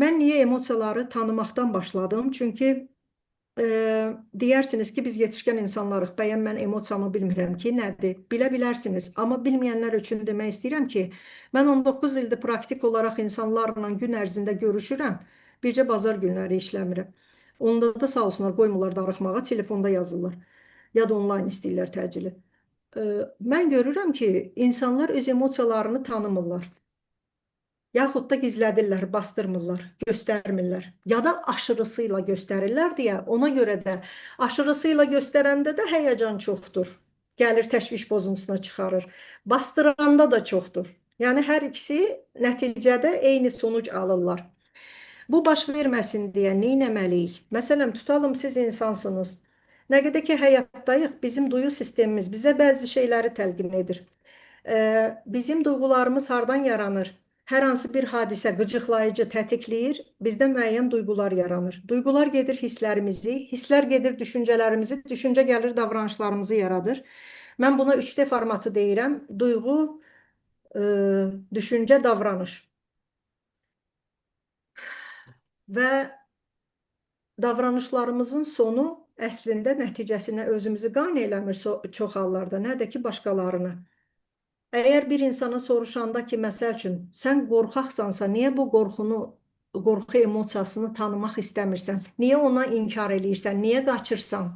Mən niyə emosiyaları tanımaqdan başladım? Çünki e, deyirsiniz ki, biz yetişkən insanlarıq. Bəyən mən emosiyamı bilmirəm ki, nədir? Bilə bilərsiniz. Amma bilməyənlər üçün demək istəyirəm ki, mən 19 ildir praktik olaraq insanlarla gün ərzində görüşürəm. Bircə bazar günləri işləmirəm. Onda da sağ olsunlar qoymurlar darıxmağa, telefonda yazırlar. Ya da onlayn istəyirlər təcili. E, Mən görürəm ki, insanlar öz emosiyalarını tanımırlar. Yaxud da gizlədirlər, bastırmırlar, göstərmirlər. Ya da aşırısıyla göstərirlər deyə ona görə də aşırısıyla göstərəndə də həyəcan çoxdur. Gəlir təşviş pozuntusuna çıxarır. Bastıranda da çoxdur. Yəni hər ikisi nəticədə eyni sonuc alırlar. Bu baş verməsin deyə nə etməliyik? Məsələn, tutalım siz insansınız. Nə qədər ki həyatdayıq, bizim duyu sistemimiz bizə bəzi şeyləri təlqin edir. Bizim duyğularımız hardan yaranır? Hər hansı bir hadisə qıcıqlayıcı tetikləyir, bizdə müəyyən duyğular yaranır. Duyğular gedir hisslərimizi, hisslər gedir düşüncələrimizi, düşüncə gəlir davranışlarımızı yaradır. Mən buna 3D formatı deyirəm. Duyğu, e, düşüncə, davranış. Və davranışlarımızın sonu əslində nəticəsinə özümüzü qane eləmir çox hallarda, nə də ki başqalarını. Əgər bir insana soruşanda ki, məsəl üçün, sən qorxaqsansa, niyə bu qorxu emosiyasını tanımaq istəmirsən? Niyə ona inkar eləyirsən? Niyə qaçırsan?